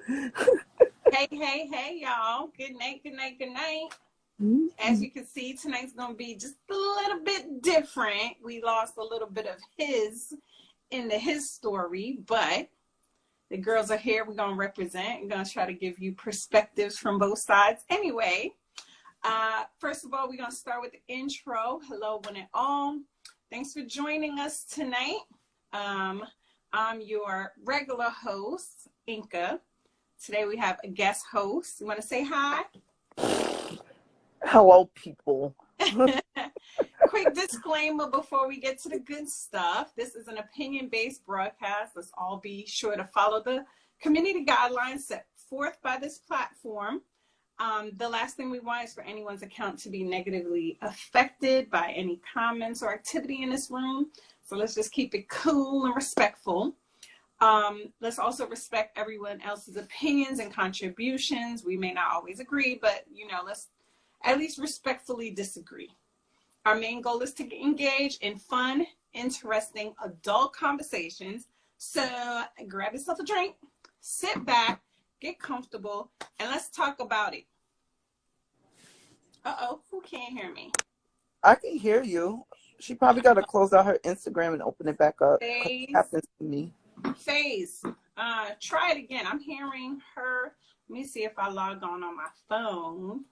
Hey, hey, hey, y'all. Good night, good night, good night. As you can see, tonight's going to be just a little bit different. We lost a little bit of his into his story, but the girls are here. We're going to represent. We're going to try to give you perspectives from both sides. Anyway, first of all, we're going to start with the intro. Hello, one and all. Thanks for joining us tonight. I'm your regular host, Inka. Today we have a guest host. You want to say hi? Hello, people. Quick disclaimer before we get to the good stuff. This is an opinion-based broadcast. Let's all be sure to follow the community guidelines set forth by this platform. The last thing we want is for anyone's account to be negatively affected by any comments or activity in this room. So let's just keep it cool and respectful. Let's also respect everyone else's opinions and contributions. We may not always agree, but let's at least respectfully disagree. Our main goal is to engage in fun, interesting, adult conversations. So grab yourself a drink, sit back, get comfortable, and let's talk about it. Uh-oh, who can't hear me? I can hear you. She probably got to close out her Instagram and open it back up. Phase. It happens to me. Phase, try it again. I'm hearing her. Let me see if I log on my phone.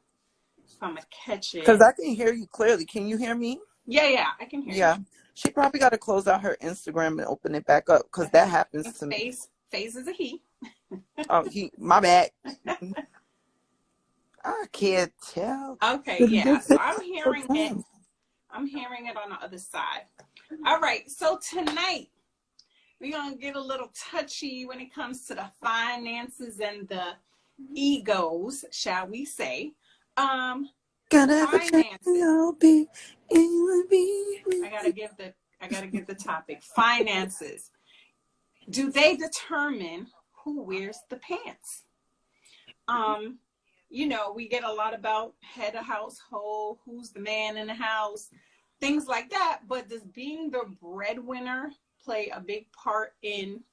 If I'm going to catch it. Because I can hear you clearly. Can you hear me? Yeah, I can hear you. Yeah. She probably got to close out her Instagram and open it back up because that happens to me. Phase is a he. Oh, my bad. I can't tell. Okay, yeah. So I'm hearing it. I'm hearing it on the other side. All right. So tonight, we're going to get a little touchy when it comes to the finances and the egos, shall we say. Finances. I gotta give the topic. Finances. Do they determine who wears the pants? We get a lot about head of household, who's the man in the house, things like that. But does being the breadwinner play a big part in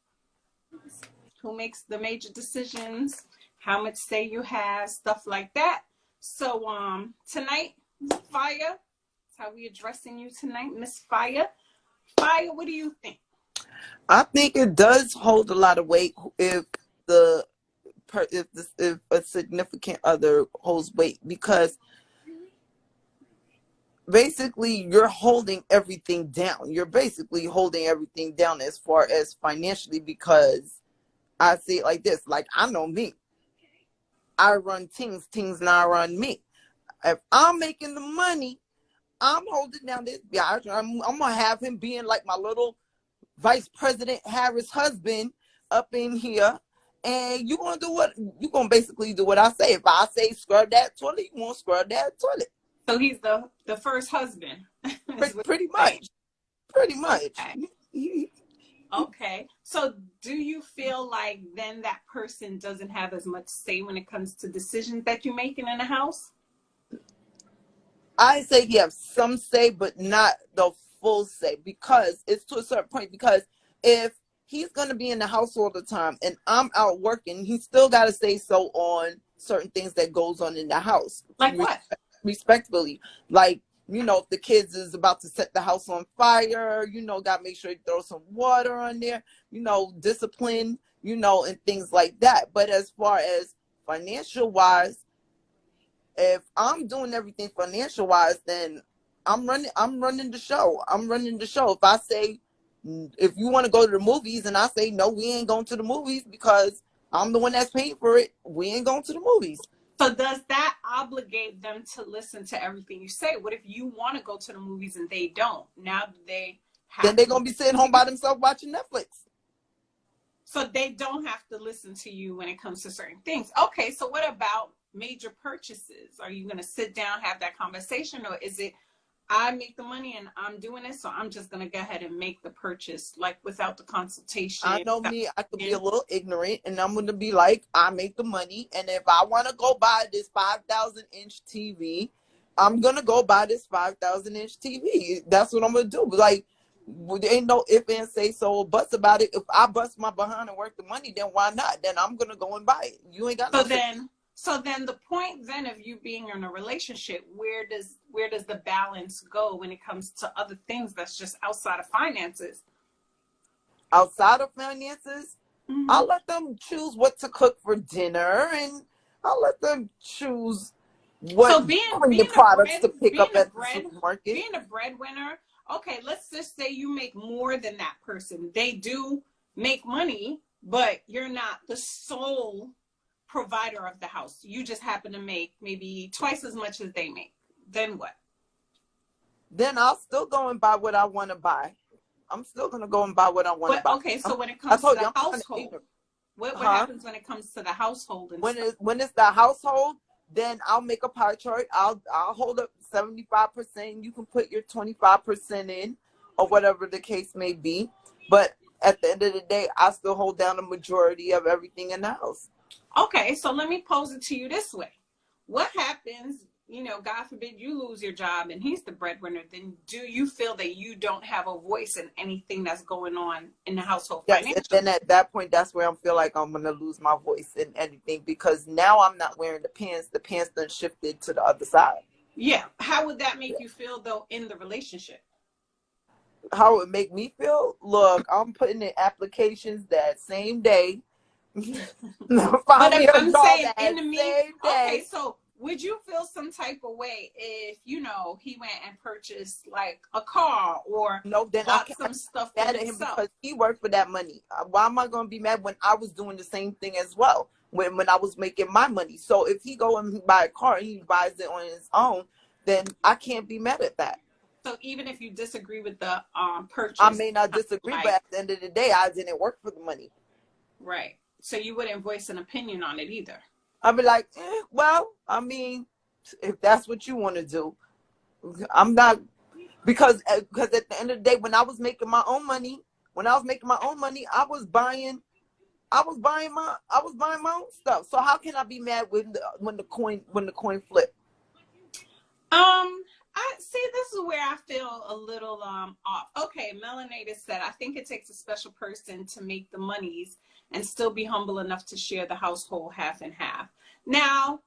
who makes the major decisions, how much say you have, stuff like that? So tonight, Fire, that's how we addressing you tonight, Miss Fire. Fire, what do you think? I think it does hold a lot of weight if a significant other holds weight, because basically you're holding everything down. You're basically holding everything down as far as financially, because I see it like this. Like, I know me. I run things now run me. If I'm making the money, I'm holding down this. Yeah, I'm gonna have him being like my little Vice President Harris husband up in here, and you're gonna basically do what I say. If I say scrub that toilet, you won't scrub that toilet. So he's the first husband. Pretty much. Okay. So do you feel like then that person doesn't have as much say when it comes to decisions that you're making in the house? I say you have some say, but not the full say, because it's to a certain point. Because if he's going to be in the house all the time and I'm out working, he still got to say so on certain things that goes on in the house. Like what? Respectfully. Like, if the kids is about to set the house on fire, got to make sure you throw some water on there, discipline, and things like that. But as far as financial wise, if I'm doing everything financial wise, then I'm running the show. If I say, if you want to go to the movies, and I say, no, we ain't going to the movies because I'm the one that's paying for it, we ain't going to the movies. So does that obligate them to listen to everything you say? What if you want to go to the movies and they don't? Now they have then they're going to be sitting home by themselves watching Netflix. So they don't have to listen to you when it comes to certain things. Okay, so what about major purchases? Are you going to sit down, have that conversation, or is it, I make the money and I'm doing it, so I'm just going to go ahead and make the purchase, like without the consultation? I know me, I could be a little ignorant, and I'm going to be like, I make the money, and if I want to go buy this 5,000-inch TV, I'm going to go buy this 5,000-inch TV. That's what I'm going to do. Like, There ain't no if and say so or buts about it. If I bust my behind and work the money, then why not? Then I'm gonna go and buy it. You ain't got So no. then the point then of you being in a relationship, where does the balance go when it comes to other things that's just outside of finances? Outside of finances, Mm-hmm. I'll let them choose what to cook for dinner, and I'll let them choose what So cleaning products to pick up at the supermarket. being a breadwinner, okay, let's just say you make more than that person. They do make money, but you're not the sole provider of the house. You just happen to make maybe twice as much as they make. Then what? Then I'll still go and buy what I want to buy. I'm still gonna go and buy what I want to buy. Okay, so when it comes to the household, what happens when it comes to the household and stuff? When it's the household, then I'll make a pie chart. I'll hold up 75%. You can put your 25% in, or whatever the case may be. But at the end of the day, I still hold down the majority of everything in the house. Okay, so let me pose it to you this way. What happens, God forbid you lose your job and he's the breadwinner, then do you feel that you don't have a voice in anything that's going on in the household financially? Yes, and then at that point, that's where I feel like I'm going to lose my voice in anything, because now I'm not wearing the pants. The pants done shifted to the other side. Yeah. How would that make you feel, though, in the relationship? How it would make me feel? Look, I'm putting in applications that same day. But if I'm saying in the meantime, okay, so would you feel some type of way if he went and purchased like a car or then bought some stuff mad at him because he worked for that money? Why am I going to be mad when I was doing the same thing as well, when I was making my money? So if he go and buy a car and he buys it on his own, then I can't be mad at that. So even if you disagree with the purchase, I may not disagree, but at the end of the day, I didn't work for the money. Right. So you wouldn't voice an opinion on it either. I'd be like, well, I mean, if that's what you want to do, I'm not, because at the end of the day, when I was making my own money, I was buying my own stuff. So how can I be mad when the coin flip? I see. This is where I feel a little off. Okay, Melanated said, I think it takes a special person to make the monies and still be humble enough to share the household half and half. Now,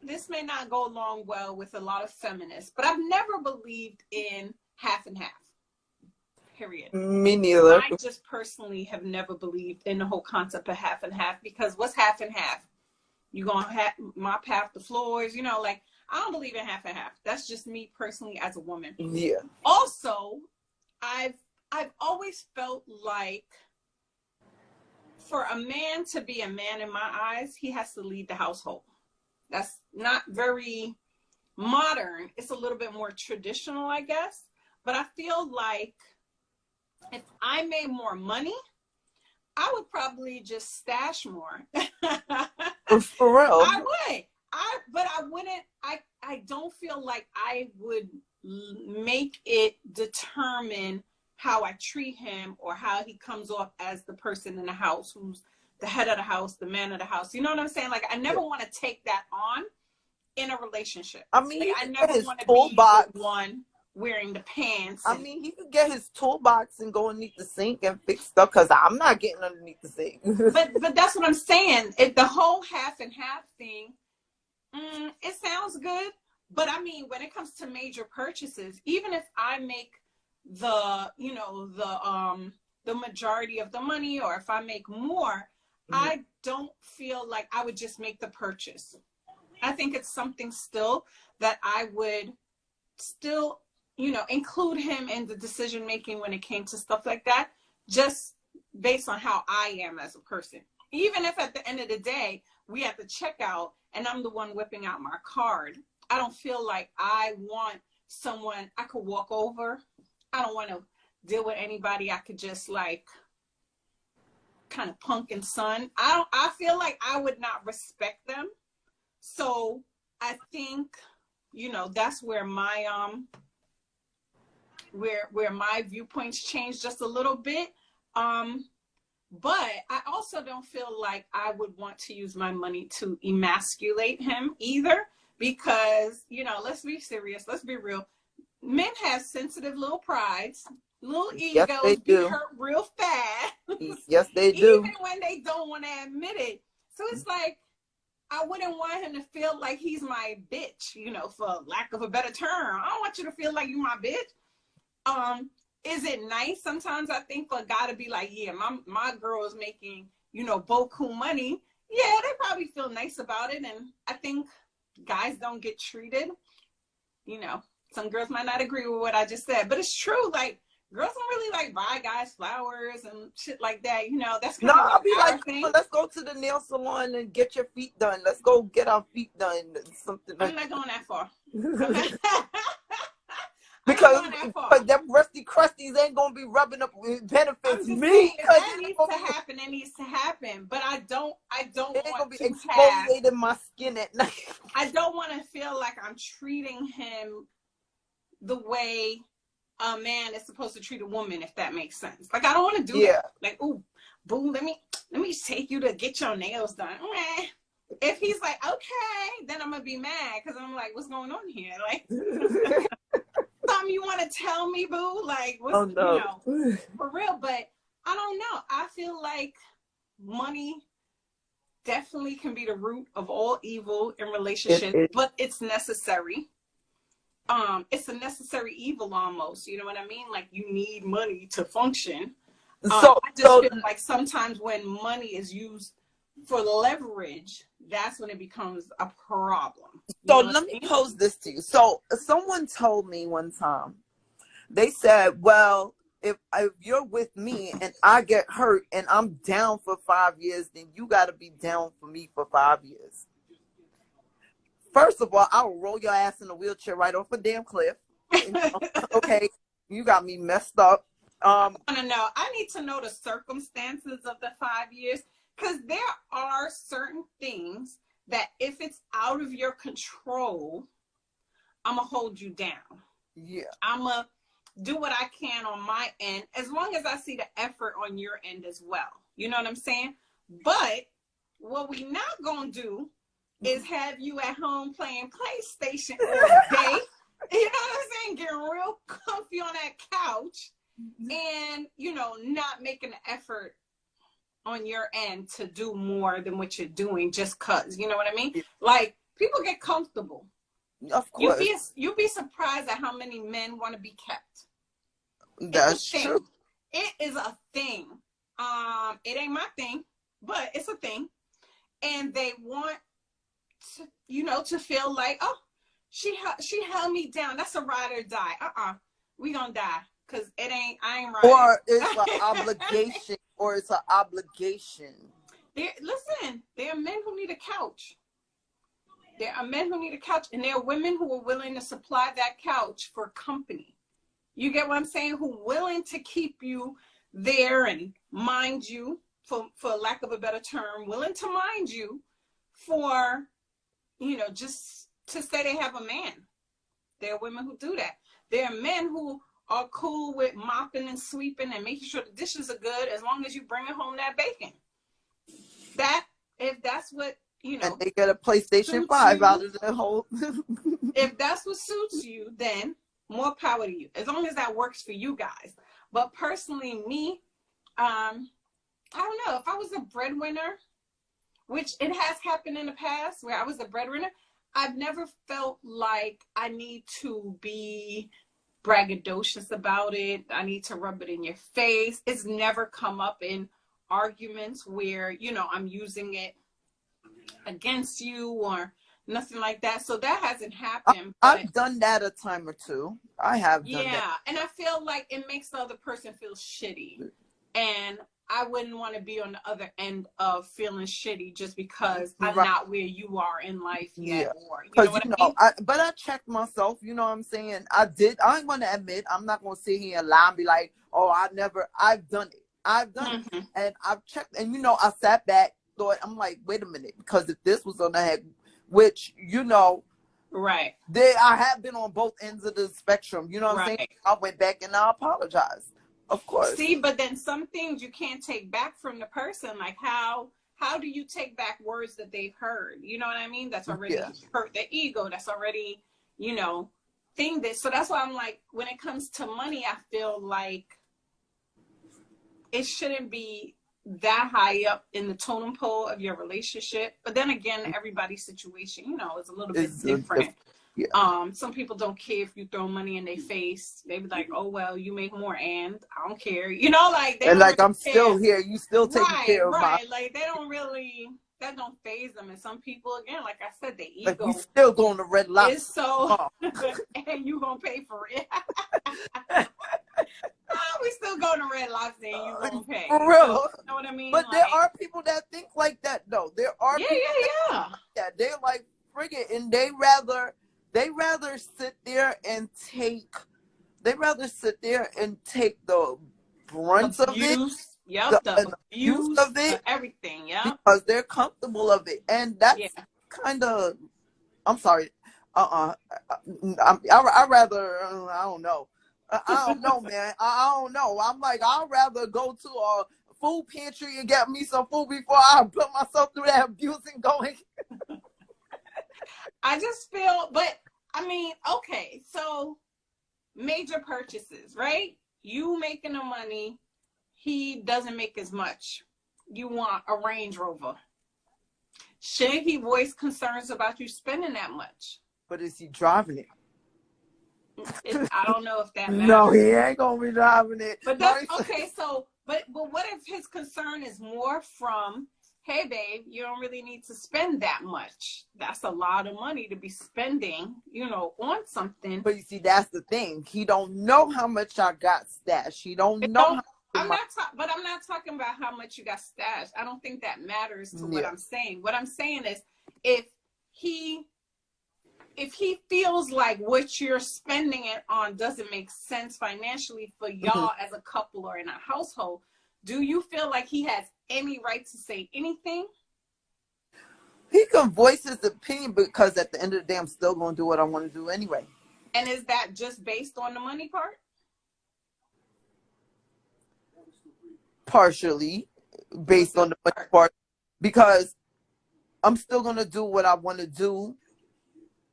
this may not go along well with a lot of feminists, but I've never believed in half and half. Period. Me neither. I just personally have never believed in the whole concept of half and half, because what's half and half? You gonna mop half the floors, I don't believe in half and half. That's just me personally as a woman. Yeah. Also, I've always felt like for a man to be a man in my eyes, he has to lead the household. That's not very modern. It's a little bit more traditional, I guess. But I feel like if I made more money, I would probably just stash more. For real. I would. But I wouldn't. I don't feel like I would make it determine how I treat him or how he comes off as the person in the house who's the head of the house, the man of the house. You know what I'm saying? Like, I never want to take that on in a relationship. I mean, like, I never want to be the one wearing the pants. I mean, he could get his toolbox and go underneath the sink and fix stuff, because I'm not getting underneath the sink. but that's what I'm saying. The whole half and half thing, it sounds good. But I mean, when it comes to major purchases, even if I make the majority of the money, or if I make more, I don't feel like I would just make the purchase. I think it's something still that I would still, include him in the decision making when it came to stuff like that, just based on how I am as a person. Even if at the end of the day, we at the checkout and I'm the one whipping out my card, I don't feel like I want someone I could walk over. I don't want to deal with anybody I could just kind of punk and son. I feel like I would not respect them. So I think, that's where my where my viewpoints change just a little bit. But I also don't feel like I would want to use my money to emasculate him either, because, let's be serious. Let's be real. men have sensitive little prides, little Yes, they egos, be do. hurt real fast, Yes, they even do. when they don't want to admit it. So it's like, I wouldn't want him to feel like he's my bitch, you know, for lack of a better term. I don't want you to feel like you my bitch. Is it nice sometimes, I think, for a guy to be like, yeah, my girl is making, you know, boku money. Yeah, they probably feel nice about it. And I think guys don't get treated, you know, some girls might not agree with what I just said, but it's true. Like, girls don't really like buy guys flowers and shit like that. You know, that's No, kind of I'll like be our like, come thing. on, let's go to the nail salon and get your feet done. Let's go get our feet done. Something I'm like not going that far. I'm not because going that far. but them rusty crusties ain't gonna be rubbing up with benefits I'm just me saying, if because that needs to happen, it needs to happen. But I don't it ain't want gonna be to have, exfoliating my skin at night. I don't want to feel like I'm treating him the way a man is supposed to treat a woman, if that makes sense. Like, I don't want to do Yeah. that. Like, ooh, boo, let me take you to get your nails done. If he's like, okay, then I'm gonna be mad because I'm like, what's going on here? Like, something you want to tell me, boo? Like, what's, Oh no. you know, for real? But I don't know. I feel like money definitely can be the root of all evil in relationships, but it's necessary. It's a necessary evil almost. You know what I mean? Like, you need money to function. I just feel like sometimes when money is used for leverage, that's when it becomes a problem. So let me pose this to you. So someone told me one time, they said, well, if you're with me and I get hurt and I'm down for 5 years, then you got to be down for me for 5 years. First of all, I'll roll your ass in a wheelchair right off a damn cliff. Okay, you got me messed up. I want to know. I need to know the circumstances of the 5 years, because there are certain things that if it's out of your control, I'm going to hold you down. Yeah. I'm going to do what I can on my end, as long as I see the effort on your end as well. You know what I'm saying? But what we not going to do is have you at home playing PlayStation all day. You know what I'm saying? Getting real comfy on that couch and, you know, not making an effort on your end to do more than what you're doing just cause. You know what I mean? Like, people get comfortable. Of course. You'd be surprised at how many men want to be kept. That's true. It is a thing. It ain't my thing, but it's a thing. And they want to, you know, to feel like, oh, she held me down. That's a ride or die. We gonna die because I ain't riding. Or it's an obligation. Or it's an obligation. Listen, there are men who need a couch. There are men who need a couch, and there are women who are willing to supply that couch for company. You get what I'm saying? Who are willing to keep you there and mind you, for lack of a better term, willing to mind you for, you know, just to say they have a man. There are women who do that. There are men who are cool with mopping and sweeping and making sure the dishes are good as long as you bring home that bacon. If that's what, you know. And they get a PlayStation 5 out of the whole. If that's what suits you, then more power to you. As long as that works for you guys. But personally, me, I don't know. If I was a breadwinner, which it has happened in the past where I was a breadwinner, I've never felt like I need to be braggadocious about it. I need to rub it in your face. It's never come up in arguments where, you know, I'm using it against you or nothing like that. So that hasn't happened. I've done that a time or two. I have done that. Yeah, and I feel like it makes the other person feel shitty. And I wouldn't want to be on the other end of feeling shitty just because I'm not where you are in life yet. Or, you know what I mean? But I checked myself, you know what I'm saying? I'm going to admit, I'm not going to sit here and lie and be like, oh, I've done it. I've done it. And I've checked, and, you know, I sat back, thought, I'm like, wait a minute, because if this was on the head, which, you know, right. I have been on both ends of the spectrum, you know what I'm saying? I went back and I apologized. Of course. See, but then some things you can't take back from the person. Like how do you take back words that they've heard? You know what I mean? That's already hurt their ego. That's already, you know, thing that, so that's why I'm like, when it comes to money, I feel like it shouldn't be that high up in the totem pole of your relationship. But then again, everybody's situation, you know, is a little bit different. Yeah. Some people don't care if you throw money in their face. They be like, oh, well, you make more and I don't care. You know, like, they and like, really I'm still here. You still taking care of my. Like, they don't really, that don't faze them. And some people, again, like I said, the ego. Like, we still going to Red Lobster. Is so, and you going to pay for it. We still go to Red Lobster and you gonna pay. For real. So, you know what I mean? But like, there are people that think like that, though. There are people that they're like, friggin', and they rather sit there and take the brunt of it. Yep, the abuse of it. Everything, yeah. Because they're comfortable of it. And that's kind of, I'm sorry. I rather, I don't know. I don't know, man. I don't know. I'm like, I'd rather go to a food pantry and get me some food before I put myself through that abusing going. I just feel, but I mean, okay, so major purchases, right? You making the money, he doesn't make as much. You want a Range Rover. Should he voice concerns about you spending that much? But is he driving it? I don't know if that matters. No, he ain't gonna be driving it. But that's okay. So, but what if his concern is more from, hey, babe, you don't really need to spend that much. That's a lot of money to be spending, you know, on something. But you see, that's the thing. He don't know how much I got stashed. He don't know. I'm not talking about how much you got stashed. I don't think that matters to what I'm saying. What I'm saying is, if he feels like what you're spending it on doesn't make sense financially for y'all as a couple or in a household, do you feel like he has any right to say anything? He can voice his opinion, because at the end of the day, I'm still going to do what I want to do anyway. And is that just based on the money part? Partially based on the money part, because I'm still going to do what I want to do.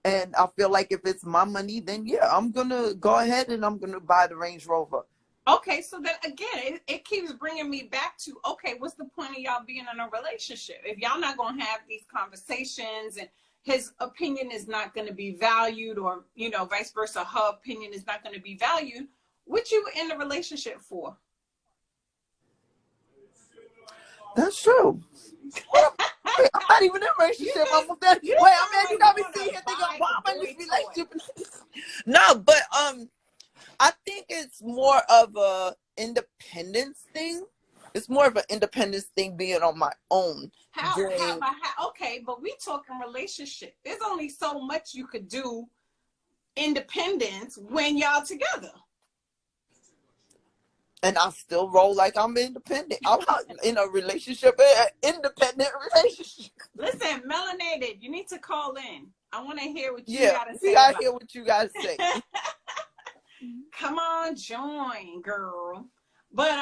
And I feel like if it's my money, then yeah, I'm going to go ahead and I'm going to buy the Range Rover. Okay, so then again, it keeps bringing me back to, okay, what's the point of y'all being in a relationship? If y'all not going to have these conversations and his opinion is not going to be valued, or, you know, vice versa, her opinion is not going to be valued, what you in the relationship for? That's true. Wait, I'm not even in a relationship. I'm with that. Wait, I mean, you got me sitting here thinking, why am I in this relationship? No, but I think it's more of a independence thing. It's more of an independence thing, being on my own. Okay, but we talking relationship. There's only so much you could do independence when y'all together. And I still roll like I'm independent. I'm not in a relationship, an independent relationship. Listen, melanated, you need to call in. I want to hear what you got to say. Yeah, I hear what you got to say. Come on, join, girl. But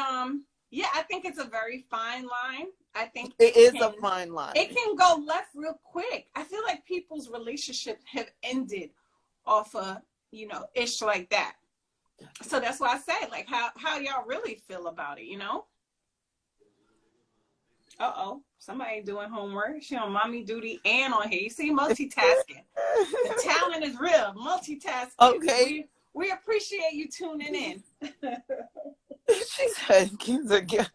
yeah, I think it's a very fine line. I think it is a fine line. It can go left real quick. I feel like people's relationships have ended off of, you know, ish like that. So that's why I say, like, how y'all really feel about it, you know? Somebody doing homework. She on mommy duty and on here. You see, multitasking. The talent is real. Multitasking. Okay. We appreciate you tuning in. She said, kids are good.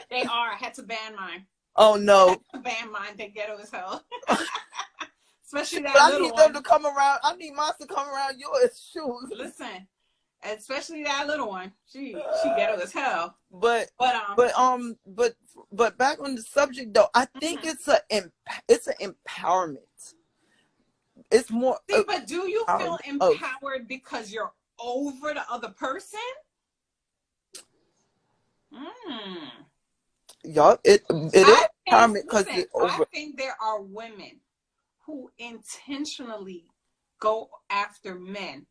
They are. I had to ban mine. Oh, no. I had to ban mine. They ghetto as hell. Especially that but little I need one. them to come around. I need mine to come around yours. Shoot. Listen. Especially that little one, she ghetto as hell. But back on the subject though, I think it's an empowerment. It's more. See, but do you feel empowered because you're over the other person? Yup, it is empowerment because you're over. I think there are women who intentionally go after men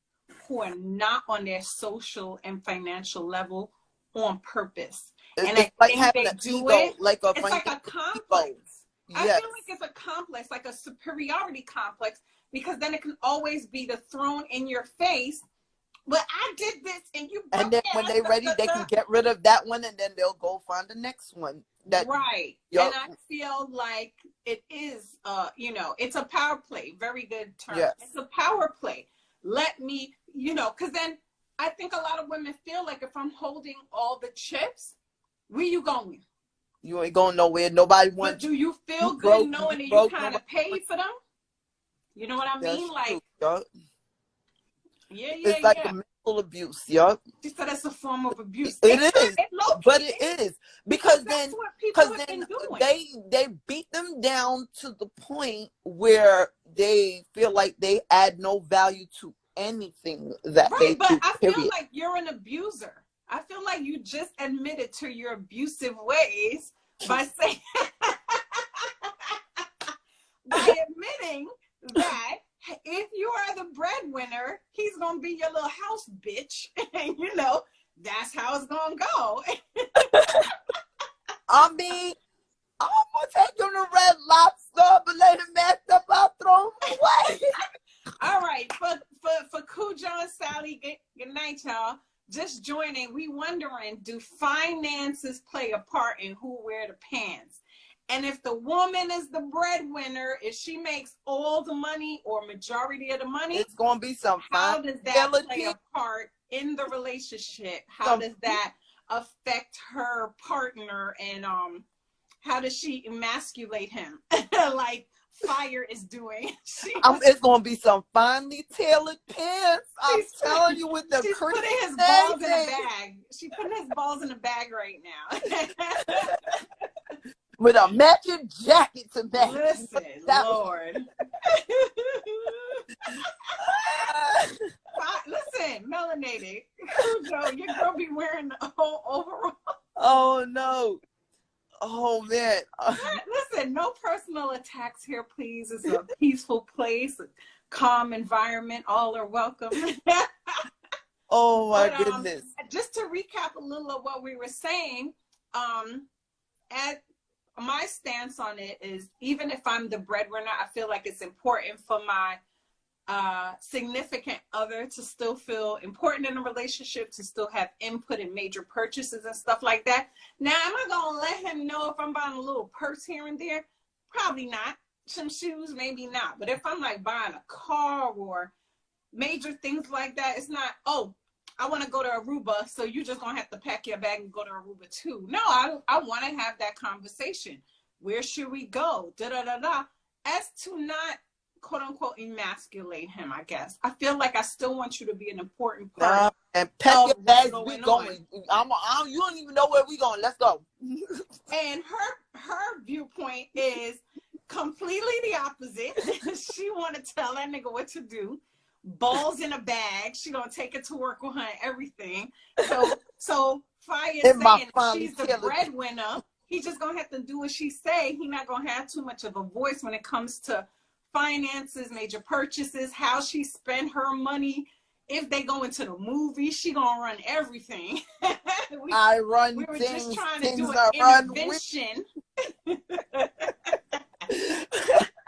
who are not on their social and financial level on purpose. And it's I like think having they an do ego, it. like It's like a complex. Yes. I feel like it's a complex, like a superiority complex, because then it can always be the thrown in your face. But I did this and you broke and then when they're ready, they can get rid of that one and then they'll go find the next one. Right. Yep. And I feel like it is, you know, it's a power play. Very good term. Yes. It's a power play. Let me, you know, because then I think a lot of women feel like if I'm holding all the chips, where you going? You ain't going nowhere. Nobody wants. But do you feel good knowing that you kind of paid for them? You know what I mean? Like, it's like a mental abuse, yup. She said it's a form of abuse. It is, but it is because then they beat them down to the point where they feel like they add no value to anything that they do. But I feel like you're an abuser. I feel like you just admitted to your abusive ways by saying by admitting that if you are the breadwinner, he's gonna be your little house bitch, and you know that's how it's gonna go. I mean, I'm gonna take him to Red Lobster, but let him mess up, I'll throw him away. All right, for Cujo and Sally, good night, y'all. Just joining, we wondering, do finances play a part in who wear the pants? And if the woman is the breadwinner, if she makes all the money or majority of the money, it's going to be some how does that play a part in the relationship? How does that affect her partner? And how does she emasculate him like Fire is doing? It's going to be some finely tailored pants. I'm telling you, with the she's putting his balls in a bag. She's putting his balls in a bag right now. With a matching jacket to match. Listen, Lord. Listen, melanated. Cujo, your girl be wearing the whole overall. Oh, no. Oh, man. Listen, no personal attacks here, please. It's a peaceful place, a calm environment. All are welcome. Oh, my goodness. Just to recap a little of what we were saying, my stance on it is, even if I'm the breadwinner, I feel like it's important for my significant other to still feel important in a relationship, to still have input in major purchases and stuff like that. Now, am I going to let him know if I'm buying a little purse here and there? Probably not. Some shoes, maybe not. But if I'm like buying a car or major things like that, it's not, oh, I want to go to Aruba, so you're just going to have to pack your bag and go to Aruba too. No, I want to have that conversation. Where should we go? Da-da-da-da. As to not, quote unquote, emasculate him, I guess. I feel like I still want you to be an important part. And pack your bags, we going. You don't even know where we going. Let's go. And her viewpoint is completely the opposite. She want to tell that nigga what to do. Balls in a bag. She gonna take it to work with her and everything. So Fire saying she's the breadwinner. He just gonna have to do what she say. He not gonna have too much of a voice when it comes to finances, major purchases, how she spend her money. If they go into the movie, she gonna run everything. we were just trying to do an intervention.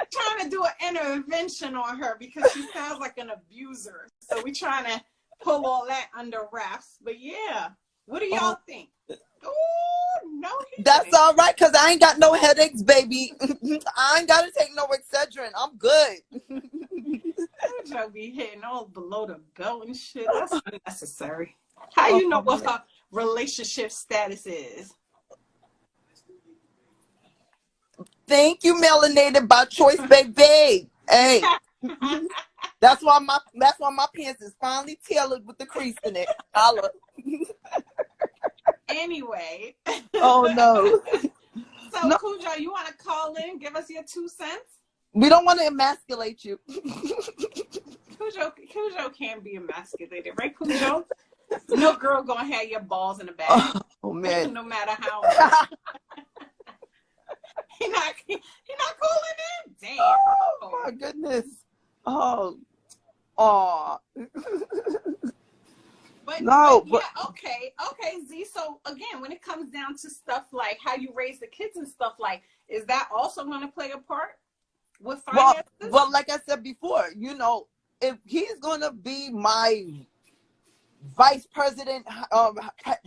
Trying to do an intervention on her because she sounds like an abuser. So we're trying to pull all that under wraps. But yeah, what do y'all think? Oh, no. That's all right, because I ain't got no headaches, baby. I ain't got to take no Excedrin. I'm good. Y'all be hitting all below the belt and shit. That's unnecessary. How you know what her relationship status is? Thank you, melanated by choice, baby. Hey, that's why my pants is finally tailored with the crease in it. Holla. Anyway. Oh no. So no. Cujo, you want to call in? Give us your 2 cents. We don't want to emasculate you. Cujo can't be emasculated, right, Cujo? No girl gonna have your balls in a bag. Oh man. No matter how much. He not calling in? Damn. Oh my goodness. Oh. But no, but yeah, okay, Z. So again, when it comes down to stuff like how you raise the kids and stuff, like, is that also going to play a part? with Well, finances? like I said before, you know, if he's gonna be my vice president, Pat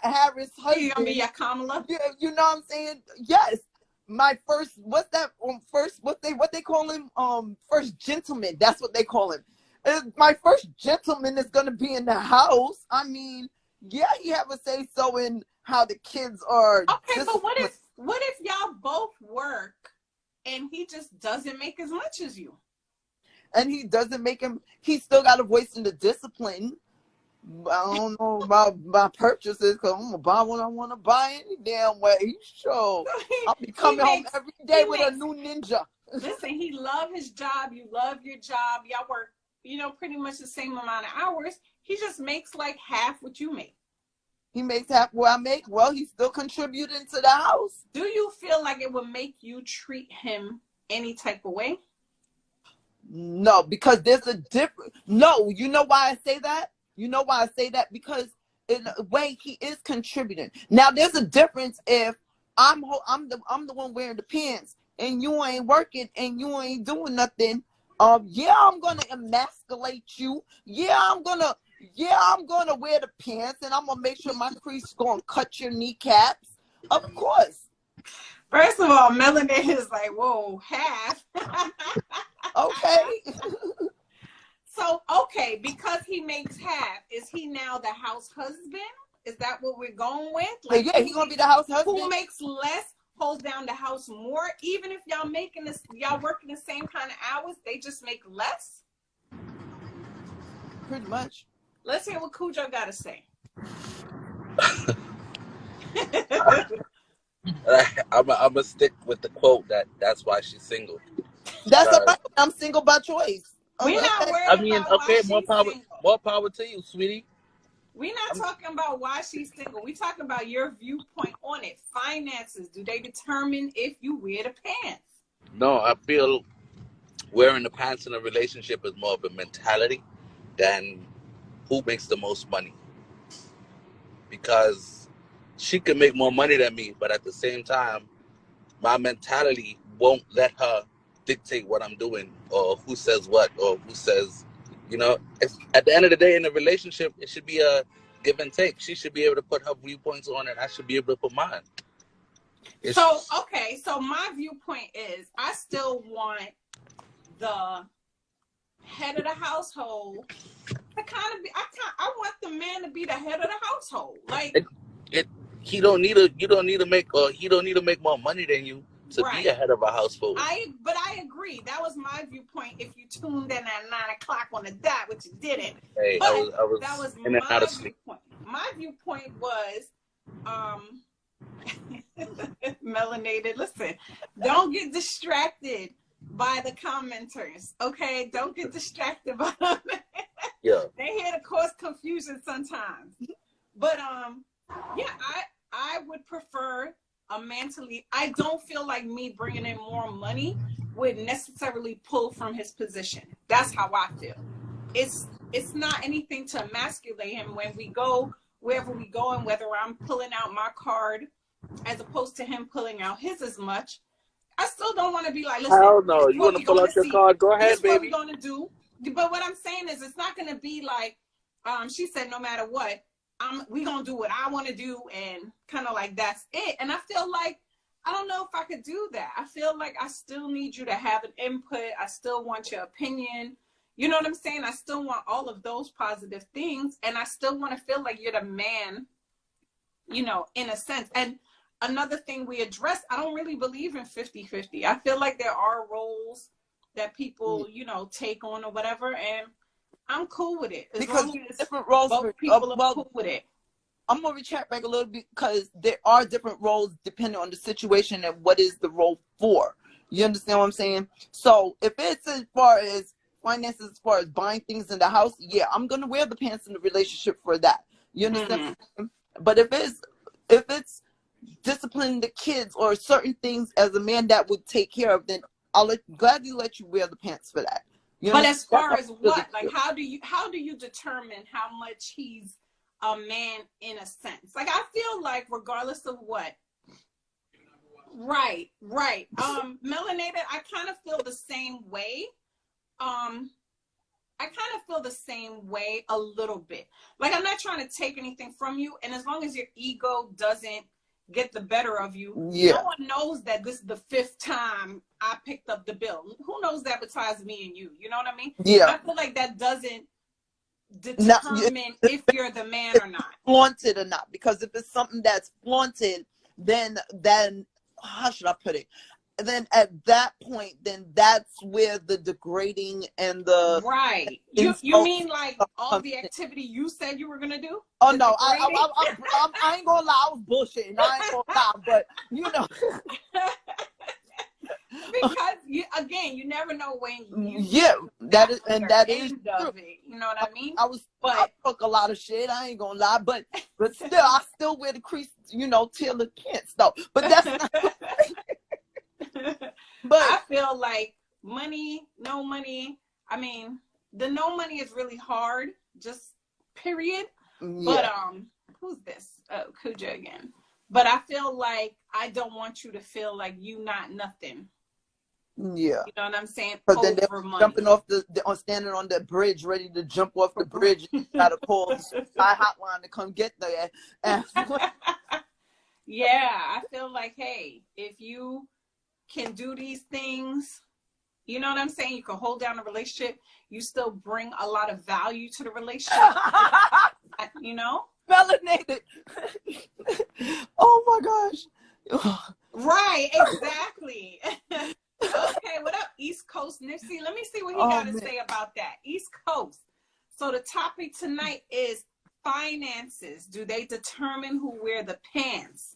Harris' You gonna be husband, your Kamala? you know what I'm saying? Yes, my first, what's that? First, what they call him? First gentleman. That's what they call him. My first gentleman is gonna be in the house. I mean, yeah, he have a say so in how the kids are Okay, but disciplined. what if y'all both work and he just doesn't make as much as you? And he doesn't make him. He still got a voice in the discipline. I don't know about my purchases because I'm gonna buy what I want to buy any damn way. So I'll be coming home every day with a new ninja. Listen, he love his job. You love your job. Y'all work, you know, pretty much the same amount of hours. He just makes like half what you make. He makes half what I make. Well, he's still contributing to the house. Do you feel like it would make you treat him any type of way? No, because there's a difference. No, you know why I say that? You know why I say that? Because in a way he is contributing. Now there's a difference if I'm the one wearing the pants and you ain't working and you ain't doing nothing. Yeah, I'm gonna emasculate you. Yeah, I'm gonna wear the pants and I'm gonna make sure my crease gonna cut your kneecaps. Of course. First of all, Melanie is like, whoa, half. Okay. So, okay, because he makes half, is he now the house husband? Is that what we're going with? Like, yeah, he's gonna be the house husband. Who makes less holds down the house more, even if y'all y'all working the same kind of hours, they just make less? Pretty much. Let's hear what Cujo got to say. I'm gonna stick with the quote that's why she's single. That's all right. I'm single by choice. We're not worried I mean, about okay, why more power to you, sweetie. We're not talking about why she's single. We're talking about your viewpoint on it. Finances, do they determine if you wear the pants? No, I feel wearing the pants in a relationship is more of a mentality than who makes the most money. Because she can make more money than me, but at the same time, my mentality won't let her dictate what I'm doing or who says what or who says, you know, at the end of the day in a relationship, it should be a give and take. She should be able to put her viewpoints on it. I should be able to put mine. So my viewpoint is I still want the head of the household to kind of be, I want the man to be the head of the household. Like you don't need to make more money than you to be a head of a household. But I agree. That was my viewpoint. If you tuned in at 9 o'clock on the dot, which you didn't. Hey, but that was in and out of sleep. My viewpoint was, melanated. Listen, don't get distracted by the commenters. Okay, don't get distracted by them. Yeah, they here to cause confusion sometimes. But yeah, I would prefer a man to lead. I don't feel like me bringing in more money would necessarily pull from his position. That's how I feel. It's not anything to emasculate him when we go wherever we go, and whether I'm pulling out my card as opposed to him pulling out his as much. I still don't want to be like, listen, hell no, you want to pull out your card? Go ahead, baby. What we're going to do. But what I'm saying is, it's not going to be like, she said, no matter what, we gonna do what I want to do, and kind of like that's it. And I feel like I don't know if I could do that. I feel like I still need you to have an input. I still want your opinion. You know what I'm saying? I still want all of those positive things, and I still want to feel like you're the man, you know, in a sense. And another thing we addressed, I don't really believe in 50-50. I feel like there are roles that people, you know, take on or whatever, and I'm cool with it. Because different roles, both people are cool with it. I'm going to retract back a little bit, because there are different roles depending on the situation and what is the role for. You understand what I'm saying? So if it's as far as finances, as far as buying things in the house, yeah, I'm going to wear the pants in the relationship for that. You understand? Mm-hmm. But if it's disciplining the kids or certain things as a man that would take care of, then I'll gladly let you wear the pants for that. But as far as what, like, how do you determine how much he's a man in a sense? Like, I feel like regardless of what, Right, right. Melanated, I kind of feel the same way. I kind of feel the same way a little bit. Like, I'm not trying to take anything from you. And as long as your ego doesn't get the better of you, no one knows that this is the 5th time I picked up the bill. Who knows that besides me and you? You know what I mean? Yeah. I feel like that doesn't determine if you're the man or not. Flaunted or not. Because if it's something that's flaunted, then how should I put it? Then at that point, then that's where the degrading and the right. You mean like all the activity you said you were gonna do? Oh no, I ain't gonna lie, I was bullshitting. I ain't gonna lie, but you know, because you never know when that is true. It, you know what I mean? I took a lot of shit. I ain't gonna lie, but still, I still wear the crease, you know, till the pants though. But that's not. But I feel like no money. I mean, the no money is really hard, just period. But who's this? Oh, Kuja again. But I feel like I don't want you to feel like you not nothing. Yeah. You know what I'm saying? But then they're jumping off standing on the bridge, ready to jump off the bridge. You gotta call the suicide hotline to come get there. Yeah, I feel like, hey, if you can do these things, you know what I'm saying? You can hold down a relationship. You still bring a lot of value to the relationship. You know? Melanated. Oh my gosh. Right, exactly. Okay, what up, East Coast Nipsey? Let me see what he got to say about that. East Coast. So the topic tonight is finances. Do they determine who wear the pants?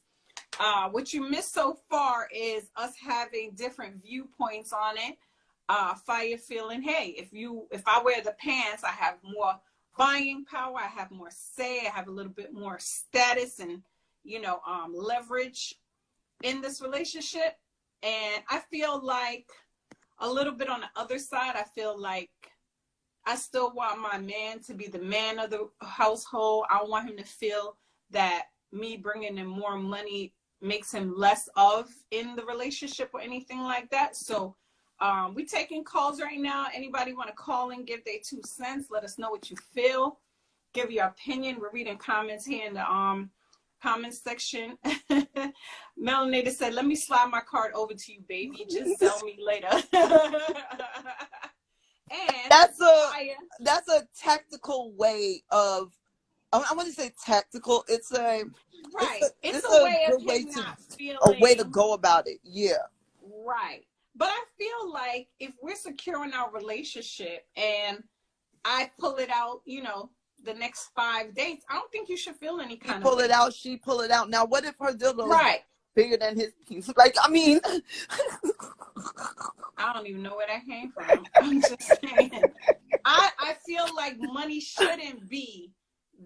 What you missed so far is us having different viewpoints on it. Fire feeling, hey, if I wear the pants, I have more buying power, I have more say, I have a little bit more status and, you know, leverage in this relationship. And I feel like a little bit on the other side, I feel like I still want my man to be the man of the household. I want him to feel that me bringing in more money makes him less of in the relationship or anything like that. So we taking calls right now. Anybody want to call in, give their 2 cents, let us know what you feel, give your opinion. We're reading comments here in the comments section. Melanated said, let me slide my card over to you, baby, just tell me later. And that's a tactical way of, I want to say tactical. It's a way to go about it. Yeah. Right. But I feel like if we're secure in our relationship and I pull it out, you know, the next 5 dates, I don't think you should feel any kind of pull it out. She pull it out. Now, what if her dildo is bigger than his piece? Like, I mean, I don't even know where that came from. I'm just saying. I feel like money shouldn't be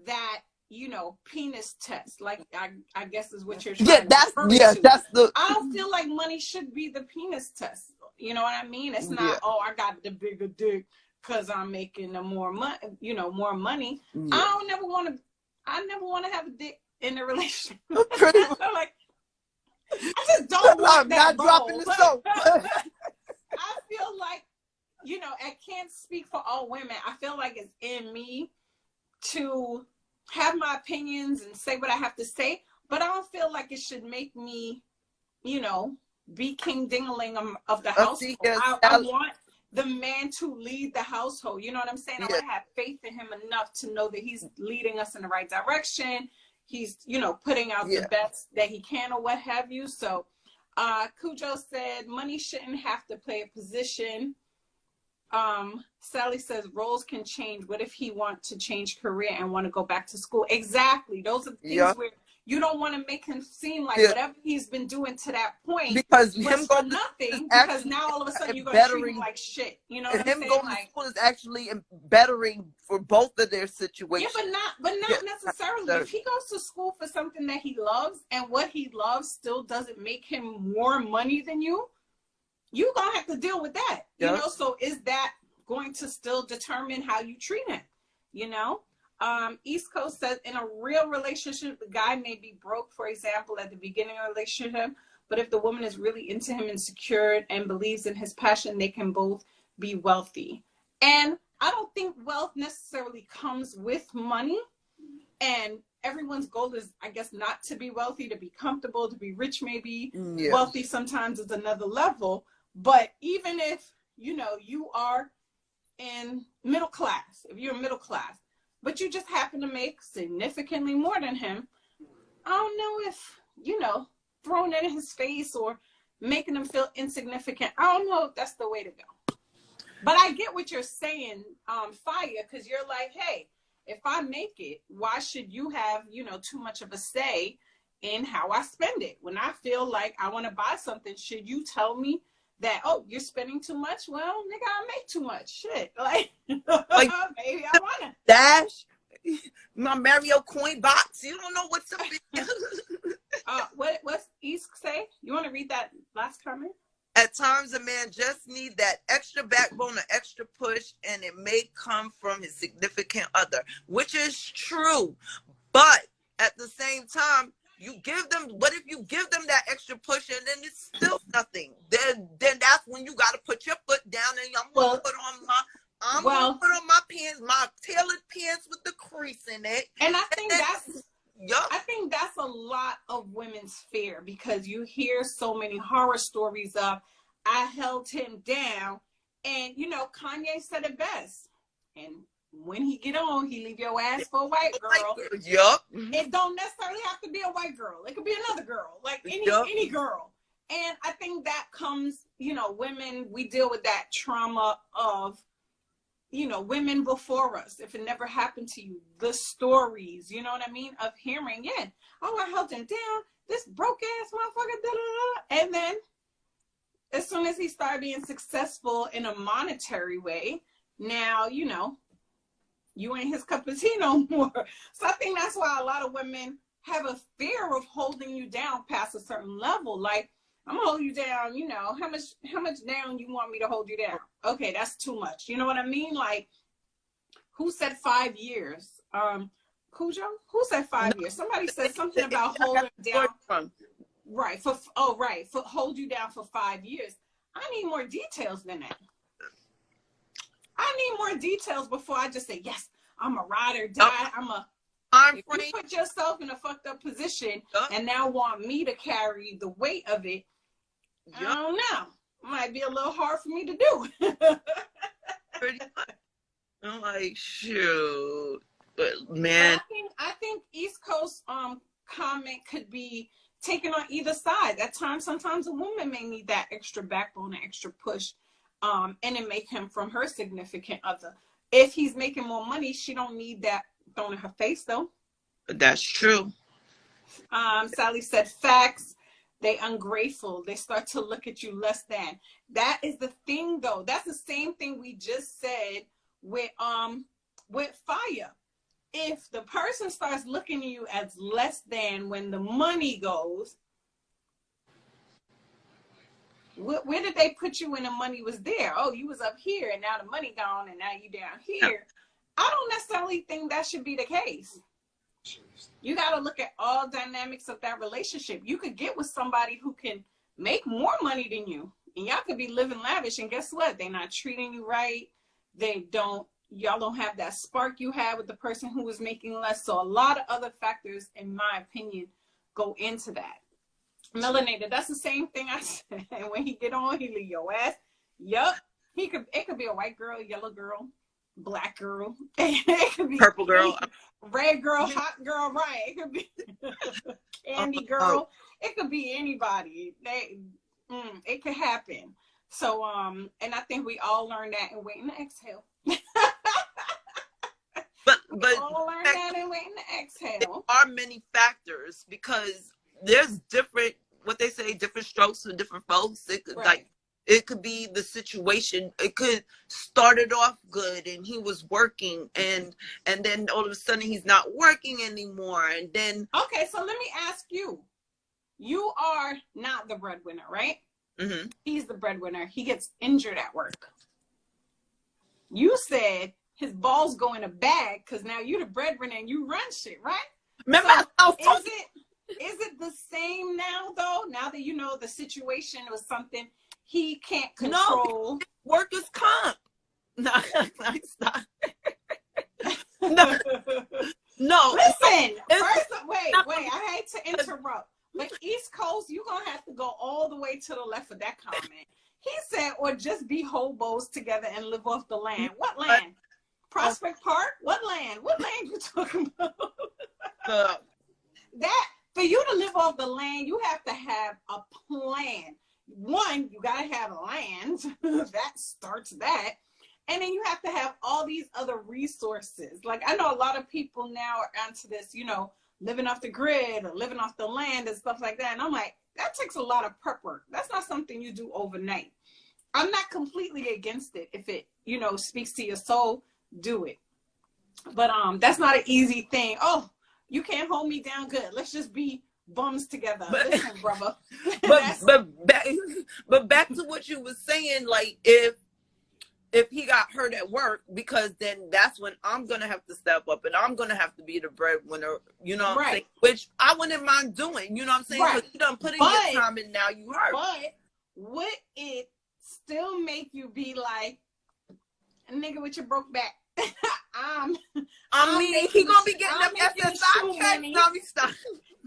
that, you know, penis test. Like I guess is what you're trying to refer to. That's the. I don't feel like money should be the penis test. You know what I mean? It's not. Oh, I got the bigger dick because I'm making the more money. You know, more money. Yeah. I never want to have a dick in a relationship. Pretty much. Like, I just don't want that. I'm not dropping the soap. I feel like, you know, I can't speak for all women. I feel like it's in me to have my opinions and say what I have to say, but I don't feel like it should make me, you know, be king ding-a-ling of the household. I want the man to lead the household. You know what I'm saying? I want to have faith in him enough to know that he's leading us in the right direction. He's, you know, putting out the best that he can or what have you. So Cujo said money shouldn't have to play a position. Sally says roles can change. What if he wants to change career and want to go back to school? Exactly. Those are the things where you don't want to make him seem like whatever he's been doing to that point because was him for nothing. Because now all of a sudden you're going to treat him like shit. You know what I'm saying? Him going to school is actually bettering for both of their situations. Yeah, but not necessarily. If he goes to school for something that he loves and what he loves still doesn't make him more money than you, you're going to have to deal with that. You know, so is that going to still determine how you treat him? You know? East Coast says in a real relationship, the guy may be broke, for example, at the beginning of a relationship, But if the woman is really into him and secured and believes in his passion, they can both be wealthy. And I don't think wealth necessarily comes with money. And everyone's goal is, I guess, not to be wealthy, to be comfortable, to be rich, maybe. Yeah. Wealthy sometimes is another level. But even if, you know, you are in middle class, if you're middle class, but you just happen to make significantly more than him, I don't know if, you know, throwing it in his face or making him feel insignificant, I don't know if that's the way to go. But I get what you're saying, Fire, because you're like, hey, if I make it, why should you have, you know, too much of a say in how I spend it? When I feel like I want to buy something, should you tell me that, oh, you're spending too much? Well, nigga, I make too much. Shit. Like maybe I want to. Dash, my Mario coin box. You don't know what's up. What's East say? You want to read that last comment? At times, a man just needs that extra backbone, an extra push, and it may come from his significant other, which is true. But at the same time, you give them, what if you give them that extra push and then it's still nothing? Then that's when you got to put your foot down and I'm going to put on my pants, my tailored pants with the crease in it. And I think I think that's a lot of women's fear, because you hear so many horror stories of, I held him down, and you know, Kanye said it best. And when he get on, he leave your ass for a white girl. Yup. It don't necessarily have to be a white girl. It could be another girl, like any girl. And I think that comes, you know, women, we deal with that trauma of, you know, women before us. If it never happened to you, the stories, you know what I mean, of hearing, yeah, oh, I held him down, this broke ass motherfucker, da, da, da. And then as soon as he started being successful in a monetary way, now, you know, you ain't his cup of tea no more. So I think that's why a lot of women have a fear of holding you down past a certain level. Like, I'm gonna hold you down, you know, how much down you want me to hold you down? Okay, that's too much. You know what I mean? Like, who said 5 years? Cujo? Who said 5 years? Somebody said something about holding down. Right. For hold you down for 5 years. I need more details than that. I need more details before I just say, yes, I'm a ride or die. If you put yourself in a fucked up position and now want me to carry the weight of it, I don't know. It might be a little hard for me to do. Pretty much. I'm like, shoot. But man, I think East Coast comment could be taken on either side. At times, sometimes a woman may need that extra backbone, an extra push, and it make him from her significant other. If he's making more money, she don't need that thrown in her face, though. That's true. Sally said, facts. They ungrateful. They start to look at you less than. That is the thing, though. That's the same thing we just said with Fire. If the person starts looking at you as less than when the money goes, where did they put you when the money was there? Oh, you was up here and now the money gone and now you down here. I don't necessarily think that should be the case. You got to look at all dynamics of that relationship. You could get with somebody who can make more money than you, and y'all could be living lavish, and guess what? They're not treating you right. Y'all don't have that spark you had with the person who was making less. So a lot of other factors, in my opinion, go into that. Melanated, that's the same thing I said. And when he get on, he leave your ass. Yup. It could be a white girl, yellow girl, black girl. It could be purple girl, red girl, hot girl, right? It could be candy girl. It could be anybody. It could happen. So and I think we all learned that in Waiting to Exhale. but all learned that in Waiting to Exhale. There are many factors, because there's different, what they say, different strokes for different folks. It could, like, it could be the situation. It could started off good and he was working, and then all of a sudden he's not working anymore, and then okay. So let me ask you: you are not the breadwinner, right? Mm-hmm. He's the breadwinner. He gets injured at work. You said his balls go in a bag because now you're the breadwinner and you run shit, right? Remember, so Is it the same now, though? Now that you know the situation was something he can't control. No, workers' comp. No, stop. No, no. Listen, first, wait. I hate to interrupt, but East Coast, you're gonna have to go all the way to the left of that comment. He said, or just be hobos together and live off the land. What land? Prospect Park? What land? What land you talking about? That for you to live off the land, you have to have a plan. One, you gotta have land. That starts that. And then you have to have all these other resources. Like, I know a lot of people now are onto this, you know, living off the grid or living off the land and stuff like that. And I'm like, that takes a lot of prep work. That's not something you do overnight. I'm not completely against it. If it, you know, speaks to your soul, do it. But that's not an easy thing. Oh, you can't hold me down. Good. Let's just be bums together. Listen, brother. But back to what you were saying, like, if he got hurt at work, because then that's when I'm going to have to step up and I'm going to have to be the breadwinner, you know what I'm saying? Which I wouldn't mind doing, you know what I'm saying? Because you done put in your time and now you hurt. But would it still make you be like, nigga with your broke back? I mean, he going to be getting them SSI checks. No, stop.